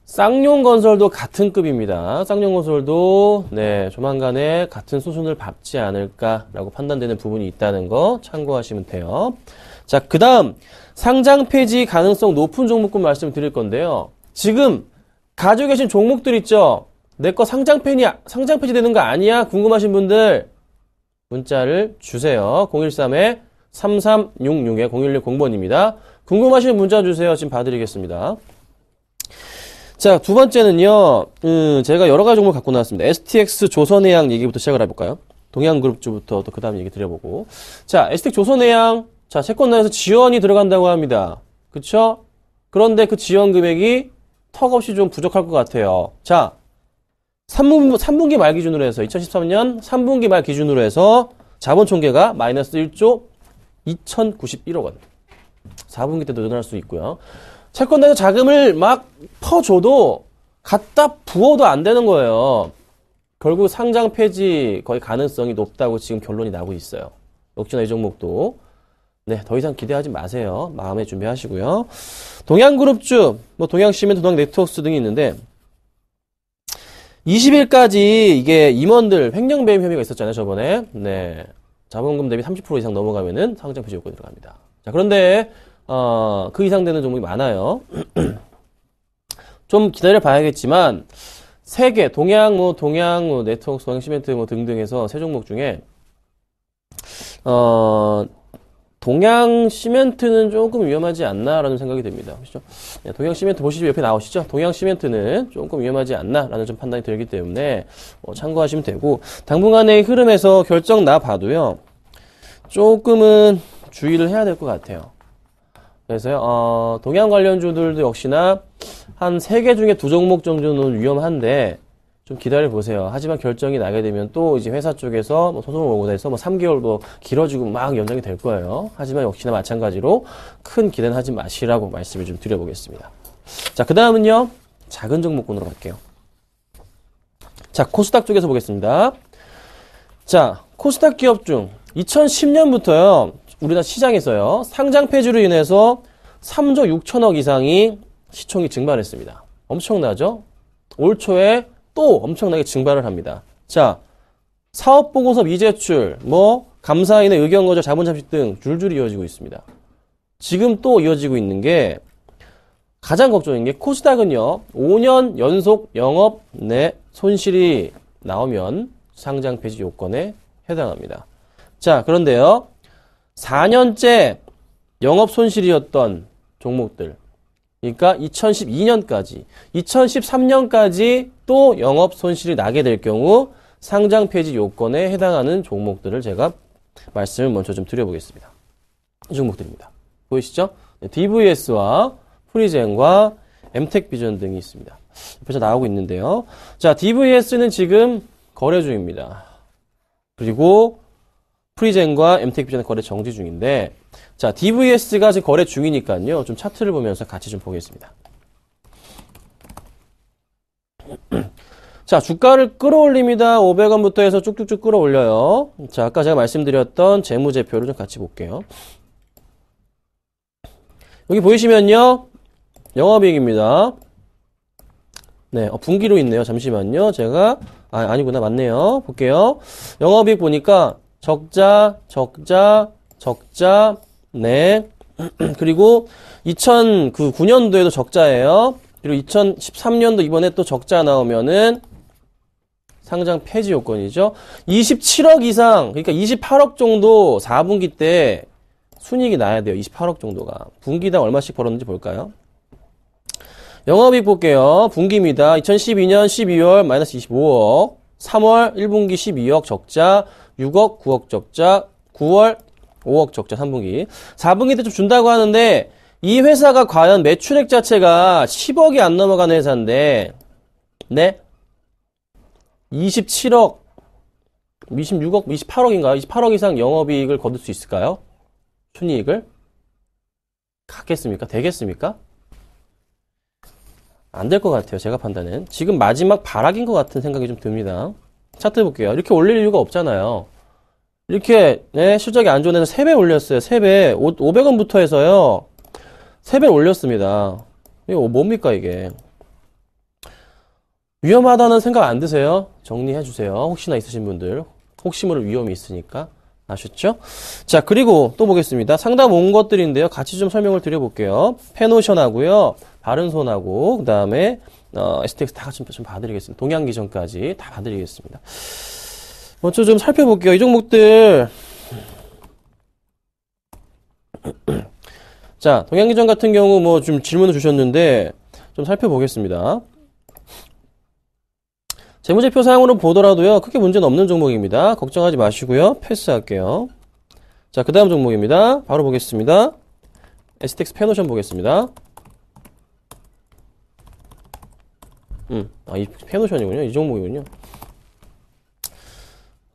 쌍용건설도 같은 급입니다. 쌍용건설도 네, 조만간에 같은 수준을 밟지 않을까라고 판단되는 부분이 있다는 거 참고하시면 돼요. 자, 그 다음 상장 폐지 가능성 높은 종목군 말씀을 드릴 건데요. 지금 가지고 계신 종목들 있죠? 내 거 상장 폐지 되는 거 아니야? 궁금하신 분들 문자를 주세요. 013-3366-0110번입니다. 궁금하신 문자 주세요. 지금 봐드리겠습니다. 자, 두 번째는요, 제가 여러 가지 종목을 갖고 나왔습니다. STX 조선해양 얘기부터 시작을 해볼까요? 동양그룹주부터 또 그 다음 얘기 드려보고. 자, STX 조선해양, 자, 채권단에서 지원이 들어간다고 합니다. 그쵸? 그런데 그 지원 금액이 턱없이 좀 부족할 것 같아요. 자, 3분기 말 기준으로 해서, 2013년 3분기 말 기준으로 해서 자본 총계가 마이너스 1조 2091억 원. 4분기 때도 늘어날 수 있고요. 채권단에서 자금을 막 퍼줘도 갖다 부어도 안 되는 거예요. 결국 상장 폐지 거의 가능성이 높다고 지금 결론이 나고 있어요. 역시나 이 종목도 네, 더 이상 기대하지 마세요. 마음에 준비하시고요. 동양그룹주, 뭐 동양시멘트, 동양네트워크스 등이 있는데 20일까지 이게 임원들 횡령배임 혐의가 있었잖아요, 저번에. 네. 자본금 대비 30% 이상 넘어가면은 상장 폐지 요건이 들어갑니다. 자, 그런데 그 이상 되는 종목이 많아요. 좀 기다려 봐야겠지만, 세계, 동양, 네트워크, 동양시멘트 등등해서 세 종목 중에, 동양시멘트는 조금 위험하지 않나라는 생각이 듭니다. 보시죠. 네, 동양시멘트 보시죠. 옆에 나오시죠? 동양시멘트는 조금 위험하지 않나라는 좀 판단이 들기 때문에, 참고하시면 되고, 당분간의 흐름에서 결정 나 봐도요, 조금은 주의를 해야 될 것 같아요. 그래서요, 동양 관련주들도 역시나 한 3개 중에 2종목 정도는 위험한데 좀 기다려보세요. 하지만 결정이 나게 되면 또 이제 회사 쪽에서 소송을 오고 해서 3개월 길어지고 막 연장이 될 거예요. 하지만 역시나 마찬가지로 큰 기대는 하지 마시라고 말씀을 좀 드려보겠습니다. 자, 그 다음은요, 작은 종목군으로 갈게요. 자, 코스닥 쪽에서 보겠습니다. 자, 코스닥 기업 중 2010년부터요, 우리나라 시장에서요, 상장 폐지로 인해서 3조 6천억 이상이 시총이 증발했습니다. 엄청나죠? 올 초에 또 엄청나게 증발을 합니다. 자, 사업보고서 미제출, 감사인의 의견 거절, 자본 잠식 등 줄줄이 이어지고 있습니다. 지금 또 이어지고 있는 게 가장 걱정인 게 코스닥은요, 5년 연속 영업 내 손실이 나오면 상장 폐지 요건에 해당합니다. 자, 그런데요, 4년째 영업 손실이었던 종목들, 그러니까 2012년까지, 2013년까지 또 영업 손실이 나게 될 경우 상장 폐지 요건에 해당하는 종목들을 제가 말씀을 먼저 좀 드려보겠습니다. 이 종목들입니다. 보이시죠? 네, DVS와 프리젠과 엠텍비전 등이 있습니다. 옆에서 나오고 있는데요. 자, DVS는 지금 거래 중입니다. 그리고 프리젠과 엠텍비전은 거래 정지 중인데, 자, DVS가 지금 거래 중이니까요. 좀 차트를 보면서 같이 좀 보겠습니다. 자, 주가를 끌어올립니다. 500원부터 해서 쭉쭉쭉 끌어올려요. 자, 아까 제가 말씀드렸던 재무제표를 좀 같이 볼게요. 여기 보이시면요, 영업이익입니다. 네, 분기로 있네요. 잠시만요. 제가, 아니구나. 맞네요. 볼게요. 영업이익 보니까 적자, 네. 그리고 2009년도에도 적자예요. 그리고 2013년도 이번에 또 적자 나오면은 상장 폐지 요건이죠. 27억 이상, 그러니까 28억 정도 4분기 때 순이익이 나야 돼요. 28억 정도가. 분기당 얼마씩 벌었는지 볼까요? 영업이익 볼게요. 분기입니다. 2012년 12월 마이너스 25억, 3월 1분기 12억 적자, 6억, 9억 적자, 9월 5억 적자 3분기. 4분기 때 좀 준다고 하는데 이 회사가 과연 매출액 자체가 10억이 안 넘어가는 회사인데 네? 27억, 26억, 28억인가요? 28억 이상 영업이익을 거둘 수 있을까요? 순이익을? 갖겠습니까? 되겠습니까? 안 될 것 같아요. 제가 판단은. 지금 마지막 발악인 것 같은 생각이 좀 듭니다. 차트 볼게요. 이렇게 올릴 이유가 없잖아요. 이렇게 네, 실적이 안 좋은 데서 3배 올렸어요. 3배. 500원부터 해서요. 3배 올렸습니다. 이거 뭡니까 이게. 위험하다는 생각 안 드세요? 정리해 주세요. 혹시나 있으신 분들. 혹시 모를 위험이 있으니까. 아셨죠? 자, 그리고 또 보겠습니다. 상담 온 것들인데요. 같이 좀 설명을 드려볼게요. 페노션하고요. 바른손하고 그 다음에 STX 다 같이 좀 봐드리겠습니다. 동양기전까지 다 봐드리겠습니다. 먼저 좀 살펴볼게요. 이 종목들. 자, 동양기전 같은 경우 뭐 좀 질문을 주셨는데 좀 살펴보겠습니다. 재무제표 사항으로 보더라도요, 크게 문제는 없는 종목입니다. 걱정하지 마시고요. 패스할게요. 자, 그 다음 종목입니다. 바로 보겠습니다. STX 페노션 보겠습니다. 이 페노션이군요. 이 종목이군요.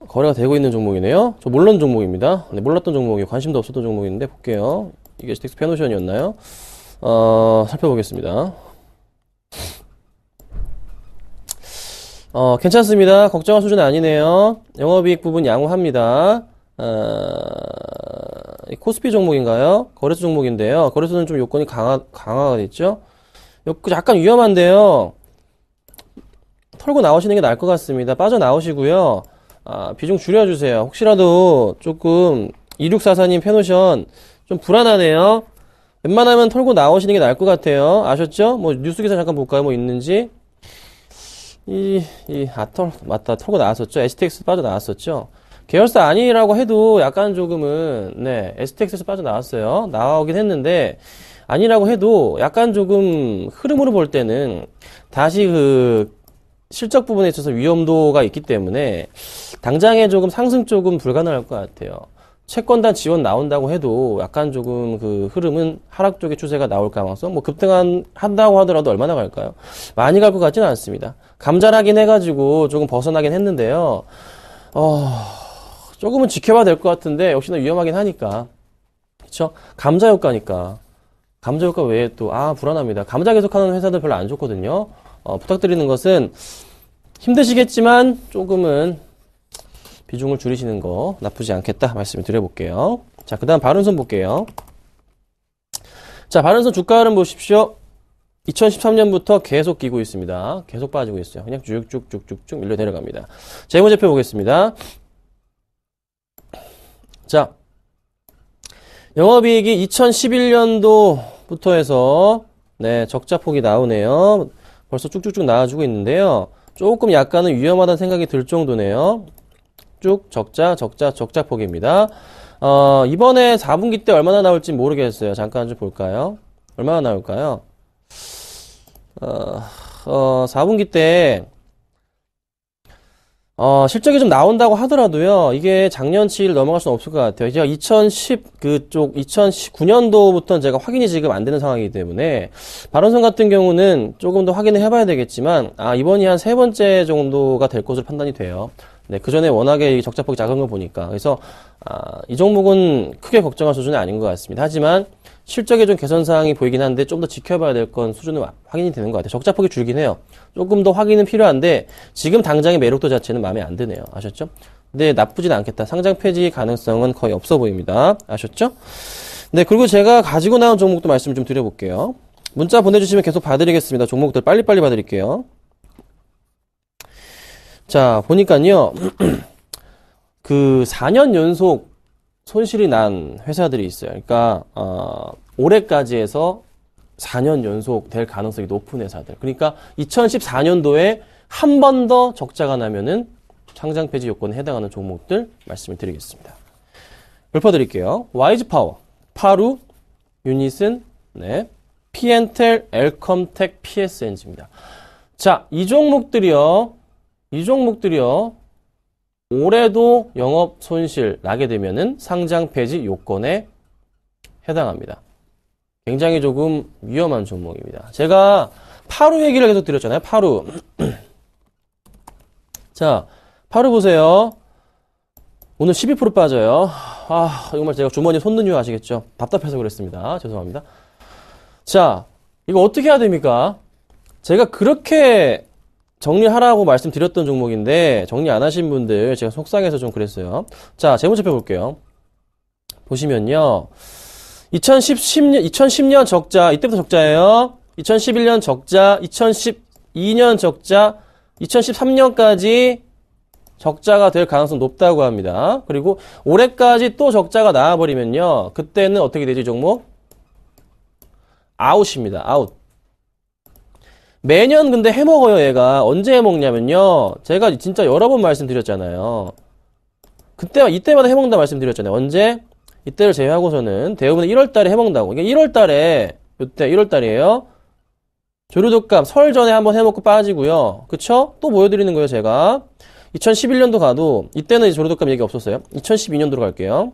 거래가 되고 있는 종목이네요. 저 몰랐던 종목입니다. 네, 몰랐던 종목이에요. 관심도 없었던 종목인데 볼게요. 이게 STX 페노션이었나요? 살펴보겠습니다. 괜찮습니다. 걱정할 수준은 아니네요. 영업이익 부분 양호합니다. 코스피 종목인가요? 거래소 종목인데요. 거래소는 좀 요건이 강화가 됐죠? 약간 위험한데요. 털고 나오시는 게 나을 것 같습니다. 빠져나오시고요. 비중 줄여주세요. 혹시라도 조금 2644님 페노션 좀 불안하네요. 웬만하면 털고 나오시는 게 나을 것 같아요. 아셨죠? 뭐 뉴스 기사 잠깐 볼까요? 뭐 있는지. 맞다. 털고 나왔었죠. STX 빠져나왔었죠. 계열사 아니라고 해도 약간 조금은, 네, STX에서 빠져나왔어요. 나오긴 했는데, 아니라고 해도 약간 조금 흐름으로 볼 때는 다시 실적 부분에 있어서 위험도가 있기 때문에 당장에 조금 상승 쪽은 불가능할 것 같아요. 채권단 지원 나온다고 해도 약간 조금 흐름은 하락 쪽의 추세가 나올 가능성, 뭐 한다고 하더라도 얼마나 갈까요? 많이 갈 것 같지는 않습니다. 감자라긴 해가지고 조금 벗어나긴 했는데요. 조금은 지켜봐야 될 것 같은데 역시나 위험하긴 하니까. 그쵸? 감자 효과니까. 감자 효과 외에 또, 불안합니다. 감자 계속하는 회사들 별로 안 좋거든요. 부탁드리는 것은 힘드시겠지만 조금은 비중을 줄이시는 거 나쁘지 않겠다 말씀을 드려볼게요. 자, 그 다음 바른손 볼게요. 자, 바른손 주가 흐름 보십시오. 2013년부터 계속 끼고 있습니다. 계속 빠지고 있어요. 그냥 쭉쭉쭉쭉쭉 밀려 내려갑니다. 재무제표 보겠습니다. 자, 영업이익이 2011년도부터 해서 네, 적자폭이 나오네요. 벌써 쭉쭉쭉 나와주고 있는데요. 조금 약간은 위험하다는 생각이 들 정도네요. 쭉 적자폭입니다. 이번에 4분기 때 얼마나 나올지 모르겠어요. 잠깐 좀 볼까요? 얼마나 나올까요? 4분기 때 실적이 좀 나온다고 하더라도요, 이게 작년치를 넘어갈 수는 없을 것 같아요. 제가 2019년도부터는 제가 확인이 지금 안 되는 상황이기 때문에, 바른손 같은 경우는 조금 더 확인을 해봐야 되겠지만, 이번이 한 3번째 정도가 될 것으로 판단이 돼요. 네, 그 전에 워낙에 적자폭이 작은 거 보니까. 그래서, 이 종목은 크게 걱정할 수준은 아닌 것 같습니다. 하지만, 실적에 좀 개선사항이 보이긴 한데, 좀 더 지켜봐야 될 건 수준은 확인이 되는 것 같아요. 적자폭이 줄긴 해요. 조금 더 확인은 필요한데, 지금 당장의 매력도 자체는 마음에 안 드네요. 아셨죠? 근데 나쁘진 않겠다. 상장 폐지 가능성은 거의 없어 보입니다. 아셨죠? 네, 그리고 제가 가지고 나온 종목도 말씀을 좀 드려볼게요. 문자 보내주시면 계속 봐드리겠습니다. 종목들 빨리빨리 봐드릴게요. 자, 보니까요, 4년 연속 손실이 난 회사들이 있어요. 그러니까, 올해까지 해서 4년 연속 될 가능성이 높은 회사들. 그러니까 2014년도에 한 번 더 적자가 나면은 상장 폐지 요건에 해당하는 종목들 말씀을 드리겠습니다. 읊어드릴게요. 와이즈파워. 파루, 유닛은 네, P&L, 엘컴텍, PSNG입니다. 자, 이 종목들이요. 올해도 영업 손실 나게 되면은 상장 폐지 요건에 해당합니다. 굉장히 조금 위험한 종목입니다. 제가 파루 얘기를 계속 드렸잖아요. 파루. 자, 파루 보세요. 오늘 12% 빠져요. 정말 제가 주머니에 손 넣는 이유 아시겠죠? 답답해서 그랬습니다. 죄송합니다. 자, 이거 어떻게 해야 됩니까? 제가 그렇게 정리하라고 말씀드렸던 종목인데 정리 안 하신 분들 제가 속상해서 좀 그랬어요. 자, 재무제표 볼게요. 보시면요. 2010년 적자, 이때부터 적자예요. 2011년 적자, 2012년 적자, 2013년까지 적자가 될 가능성 높다고 합니다. 그리고 올해까지 또 적자가 나와버리면요. 그때는 어떻게 되지, 종목? 아웃입니다. 아웃. 매년 근데 해먹어요, 얘가. 언제 해먹냐면요. 제가 진짜 여러 번 말씀드렸잖아요. 이때마다 해먹는다 말씀드렸잖아요. 언제? 이때를 제외하고서는 대부분 1월달에 해먹는다고. 이게 1월달에, 이때 1월달이에요. 조류독감 설 전에 한번 해먹고 빠지고요. 그쵸? 또 보여드리는 거예요, 제가. 2011년도 가도, 이때는 조류독감 얘기 없었어요. 2012년도로 갈게요.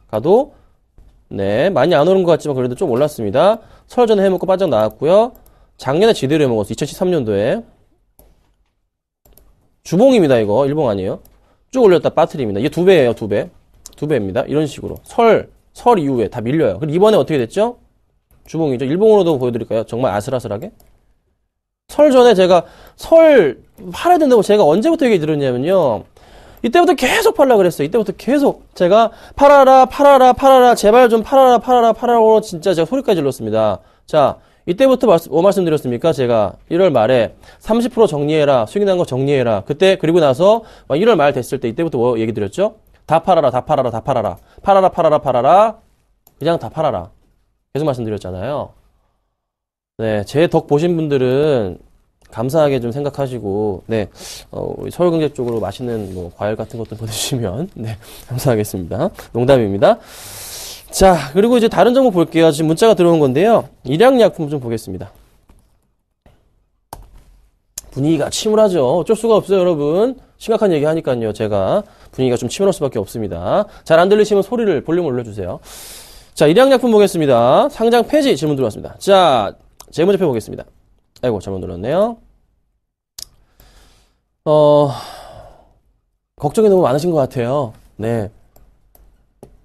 가도, 네, 많이 안 오른 것 같지만 그래도 좀 올랐습니다. 설 전에 해먹고 빠져 나왔고요. 작년에 지대로 해먹었어. 2013년도에. 주봉입니다, 이거. 일봉 아니에요. 쭉 올렸다 빠트립니다. 이게 2배예요, 2배. 2배입니다. 이런 식으로. 설 이후에 다 밀려요. 그리고 이번에 어떻게 됐죠? 주봉이죠. 일봉으로도 보여드릴까요? 정말 아슬아슬하게. 설 전에 제가 설 팔아야 된다고 제가 언제부터 얘기 드렸냐면요. 이때부터 계속 팔라 그랬어요. 이때부터 계속 제가 팔아라 제발 좀 팔아라고 진짜 제가 소리까지 질렀습니다. 자, 이때부터 뭐 말씀드렸습니까? 제가 1월 말에 30% 정리해라. 수익 난 거 정리해라. 그때 그리고 나서 1월 말 됐을 때 이때부터 뭐 얘기 드렸죠? 다 팔아라. 팔아라. 그냥 다 팔아라. 계속 말씀드렸잖아요. 네, 제 덕 보신 분들은 감사하게 좀 생각하시고, 네, 우리 서울경제 쪽으로 맛있는 뭐 과일 같은 것도 보내주시면, 네, 감사하겠습니다. 농담입니다. 자, 그리고 이제 다른 종목 볼게요. 지금 문자가 들어온 건데요. 일양약품 좀 보겠습니다. 분위기가 침울하죠. 어쩔 수가 없어요, 여러분. 심각한 얘기 하니까요. 제가 분위기가 좀 침울할 수밖에 없습니다. 잘 안 들리시면 소리를 볼륨 올려주세요. 자, 일양약품 보겠습니다. 상장 폐지 질문 들어왔습니다. 자, 재무제표 보겠습니다. 아이고, 잘못 눌렀네요. 걱정이 너무 많으신 것 같아요. 네.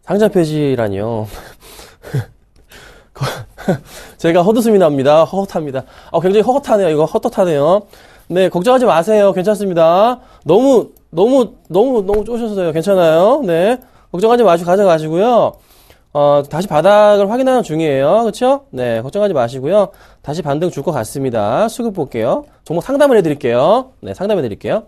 상장 폐지라니요. 제가 헛웃음이 납니다. 허헛합니다. 굉장히 허헛하네요. 이거 헛헛하네요. 네, 걱정하지 마세요. 괜찮습니다. 너무 쪼셔서요. 괜찮아요. 네. 걱정하지 마시고 가져가시고요. 다시 바닥을 확인하는 중이에요. 그쵸? 네, 걱정하지 마시고요. 다시 반등 줄 것 같습니다. 수급 볼게요. 종목 상담을 해드릴게요. 네, 상담해드릴게요.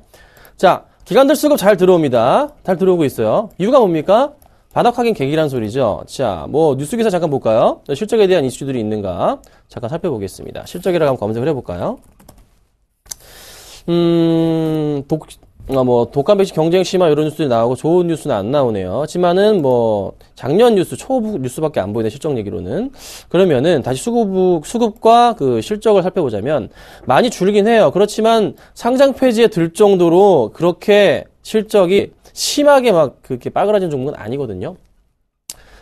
자, 기관들 수급 잘 들어옵니다. 잘 들어오고 있어요. 이유가 뭡니까? 바닥 확인 계기란 소리죠. 자, 뭐 뉴스 기사 잠깐 볼까요? 실적에 대한 이슈들이 있는가? 잠깐 살펴보겠습니다. 실적이라고 한번 검색을 해볼까요? 독감 백신 경쟁 심화 이런 뉴스들이 나오고 좋은 뉴스는 안 나오네요. 하지만은 뭐 작년 뉴스 초부 뉴스밖에 안 보이네, 실적 얘기로는. 그러면은 다시 수급과 그 실적을 살펴보자면 많이 줄긴 해요. 그렇지만 상장 폐지에 들 정도로 그렇게 실적이 심하게 막 그렇게 빠그라진 종목은 아니거든요.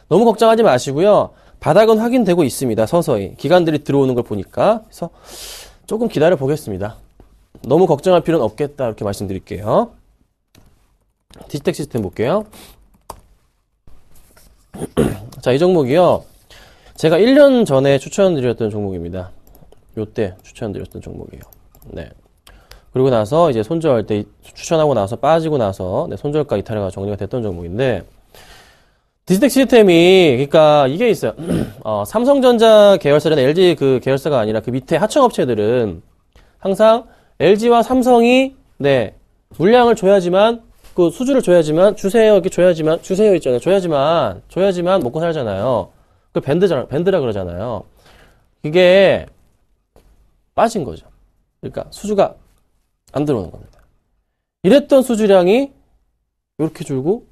너무 걱정하지 마시고요. 바닥은 확인되고 있습니다. 서서히 기관들이 들어오는 걸 보니까. 그래서 조금 기다려 보겠습니다. 너무 걱정할 필요는 없겠다, 이렇게 말씀드릴게요. 디지텍 시스템 볼게요. 자, 이 종목이요. 제가 1년 전에 추천드렸던 종목입니다. 요때 추천드렸던 종목이에요. 네. 그리고 나서 이제 손절 때 추천하고 나서 빠지고 나서 네, 손절가 이탈해가 정리가 됐던 종목인데, 디지텍 시스템이, 그러니까 이게 있어요. 삼성전자 계열사는 LG 그 계열사가 아니라 그 밑에 하청업체들은 항상 LG와 삼성이, 네, 물량을 줘야지만, 그 수주를 줘야지만, 주세요, 이렇게 줘야지만, 주세요 있잖아요. 줘야지만 먹고 살잖아요. 그 밴드라 그러잖아요. 이게 빠진 거죠. 그러니까 수주가 안 들어오는 겁니다. 이랬던 수주량이 요렇게 줄고,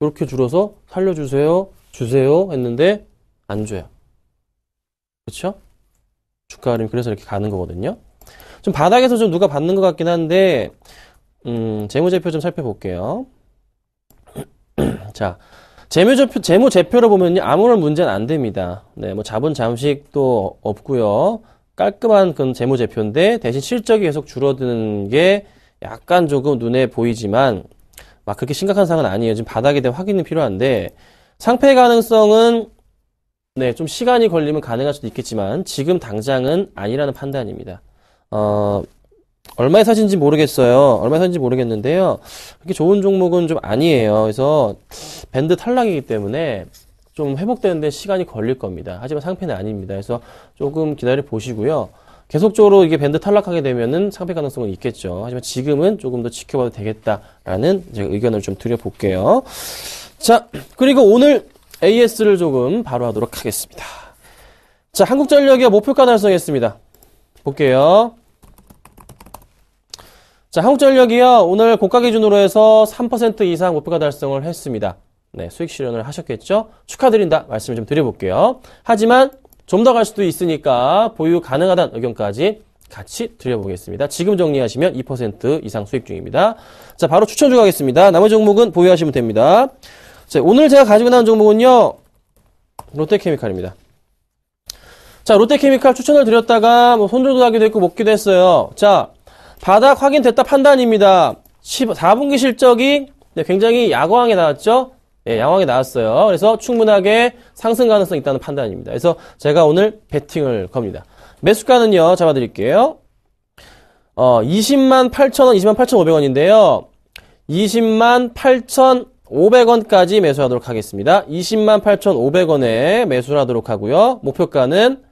이렇게 줄어서 살려주세요, 주세요 했는데 안 줘요. 그렇죠? 주가 흐름이 그래서 이렇게 가는 거거든요. 좀 바닥에서 좀 누가 받는 것 같긴 한데 재무제표 좀 살펴볼게요. 자, 재무제표로 보면요, 아무런 문제는 안 됩니다. 네, 뭐 자본 잠식도 없고요. 깔끔한 그런 재무제표인데 대신 실적이 계속 줄어드는 게 약간 조금 눈에 보이지만 막 그렇게 심각한 상황은 아니에요. 지금 바닥에 대한 확인은 필요한데 상패 가능성은 네, 좀 시간이 걸리면 가능할 수도 있겠지만 지금 당장은 아니라는 판단입니다. 얼마에 사신지 모르겠어요. 얼마에 사신지 모르겠는데요. 그렇게 좋은 종목은 좀 아니에요. 그래서 밴드 탈락이기 때문에 좀 회복되는데 시간이 걸릴 겁니다. 하지만 상패는 아닙니다. 그래서 조금 기다려 보시고요. 계속적으로 이게 밴드 탈락하게 되면은 상패 가능성은 있겠죠. 하지만 지금은 조금 더 지켜봐도 되겠다라는 제가 의견을 좀 드려볼게요. 자, 그리고 오늘 AS를 조금 바로 하도록 하겠습니다. 자, 한국전력이 목표가 달성했습니다. 볼게요. 자, 한국전력이요, 오늘 고가 기준으로 해서 3% 이상 목표가 달성을 했습니다. 네, 수익 실현을 하셨겠죠? 축하드린다 말씀을 좀 드려볼게요. 하지만 좀 더 갈 수도 있으니까 보유 가능하다는 의견까지 같이 드려보겠습니다. 지금 정리하시면 2% 이상 수익 중입니다. 자, 바로 추천주 가겠습니다. 나머지 종목은 보유하시면 됩니다. 자, 오늘 제가 가지고 나온 종목은요, 롯데케미칼입니다. 자, 롯데케미칼 추천을 드렸다가 뭐 손절도 하기도 했고 먹기도 했어요. 자, 바닥 확인됐다 판단입니다. 4분기 실적이 굉장히 야광하게 나왔죠? 예, 양호하게 나왔어요. 그래서 충분하게 상승 가능성이 있다는 판단입니다. 그래서 제가 오늘 베팅을 겁니다. 매수가는요, 잡아드릴게요. 20만 8천원, 20만 8,500원인데요. 20만 8,500원까지 매수하도록 하겠습니다. 20만 8,500원에 매수를 하도록 하고요. 목표가는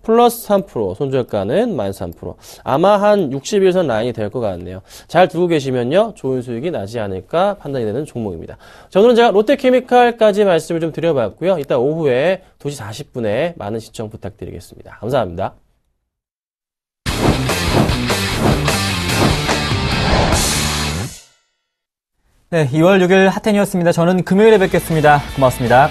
플러스 3%, 손절가는 마이너스 3%. 아마 한 60일선 라인이 될 것 같네요. 잘 두고 계시면요, 좋은 수익이 나지 않을까 판단이 되는 종목입니다. 자, 오늘은 제가 롯데케미칼까지 말씀을 좀 드려봤고요. 이따 오후에 2시 40분에 많은 시청 부탁드리겠습니다. 감사합니다. 네, 2월 6일 핫텐이었습니다. 저는 금요일에 뵙겠습니다. 고맙습니다.